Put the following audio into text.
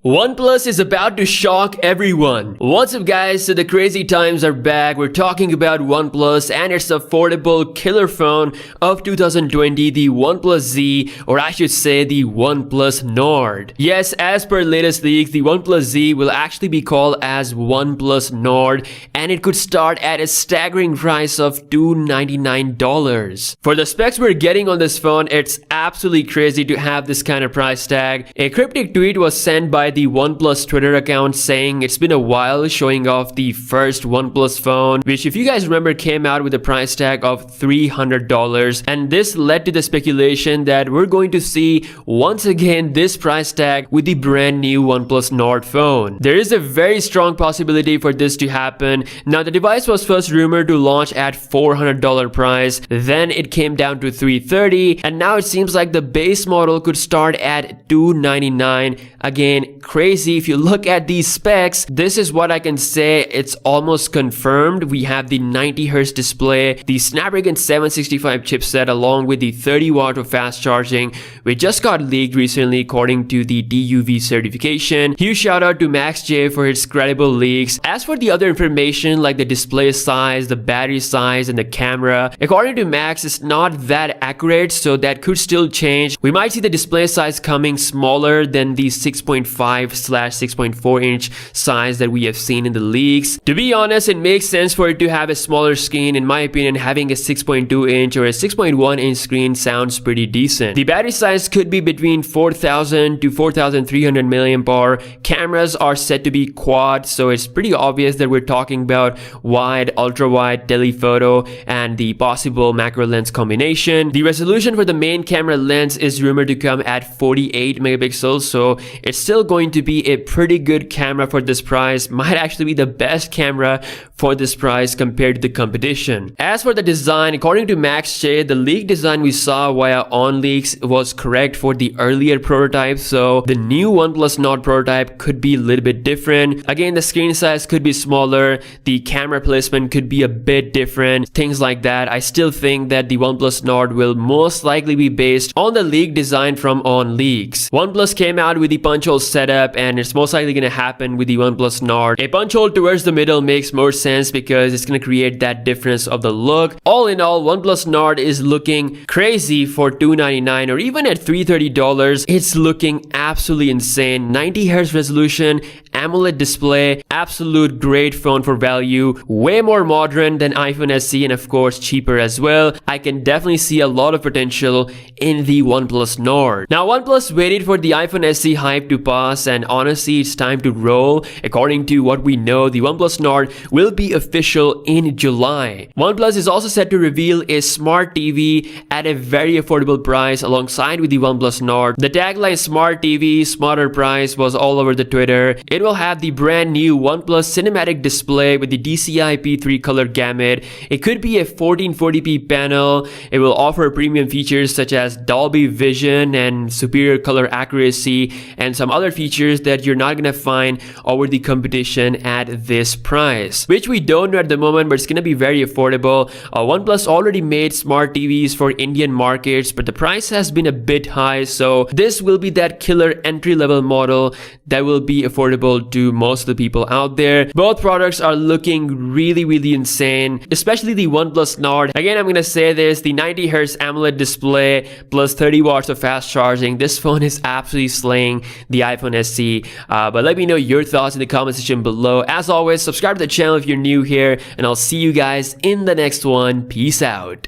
OnePlus is about to shock everyone. What's up guys, so the crazy times are back. We're talking about OnePlus and its affordable killer phone of 2020, the OnePlus Z, or I should say the OnePlus Nord. Yes, as per latest leaks, the OnePlus Z will actually be called as OnePlus Nord and it could start at a staggering price of $299. For the specs we're getting on this phone, it's absolutely crazy to have this kind of price tag. A cryptic tweet was sent by the OnePlus Twitter account saying it's been a while, showing off the first OnePlus phone, which if you guys remember came out with a price tag of $300, and this led to the speculation that we're going to see once again this price tag with the brand new OnePlus Nord phone. There is a very strong possibility for this to happen. Now the device was first rumored to launch at $400 price, then it came down to $330, and now it seems like the base model could start at $299. Again, crazy. If you look at these specs, this is what I can say, it's almost confirmed. We have the 90Hz display, the Snapdragon 765 chipset, along with the 30 watt of fast charging, which just got leaked recently according to the DUV certification. Huge shout out to Max J for his credible leaks. As for the other information like the display size, the battery size, and the camera, according to Max, it's not that accurate, so that could still change. We might see the display size coming smaller than the 6.5/6.4 inch size that we have seen in the leaks. To be honest, it makes sense for it to have a smaller screen. In my opinion, having a 6.2 inch or a 6.1 inch screen sounds pretty decent. The battery size could be between 4000 to 4300 mAh. Cameras are set to be quad, so it's pretty obvious that we're talking about wide, ultra wide, telephoto, and the possible macro lens combination. The resolution for the main camera lens is rumored to come at 48 megapixels, so it's still going to be a pretty good camera for this price. Might actually be the best camera for this price compared to the competition. As for the design, according to Max J, the leaked design we saw via OnLeaks was correct for the earlier prototype, so the new OnePlus Nord prototype could be a little bit different. Again, the screen size could be smaller, the camera placement could be a bit different, things like that. I still think that the OnePlus Nord will most likely be based on the leaked design from OnLeaks. OnePlus came out with the punch hole setup, and it's most likely going to happen with the OnePlus Nord. A punch hole towards the middle makes more sense because it's going to create that difference of the look. All in all, OnePlus Nord is looking crazy for $299, or even at $330. It's looking absolutely insane. 90Hz resolution, AMOLED display, absolute great phone for value, way more modern than iPhone SE, and of course cheaper as well. I can definitely see a lot of potential in the OnePlus Nord. Now OnePlus waited for the iPhone SE hype to pass, and honestly it's time to roll. According to what we know, the OnePlus Nord will be official in July. OnePlus is also set to reveal a smart TV at a very affordable price alongside with the OnePlus Nord. The tagline "Smart TV, smarter price" was all over the Twitter. It will have the brand new OnePlus cinematic display with the DCI P3 color gamut. It could be a 1440p panel. It will offer premium features such as Dolby Vision and superior color accuracy, and some other features that you're not gonna find over the competition at this price, which we don't know at the moment, but it's gonna be very affordable. OnePlus already made smart TVs for Indian markets, but the price has been a bit high, so this will be that killer entry-level model that will be affordable to most of the people out there. Both products are looking really insane, especially the OnePlus Nord. Again, I'm gonna say this, the 90Hz AMOLED display plus 30 watts of fast charging, this phone is absolutely slaying the iPhone SE. But let me know your thoughts in the comment section below. As always, subscribe to the channel if you're new here, and I'll see you guys in the next one. Peace out.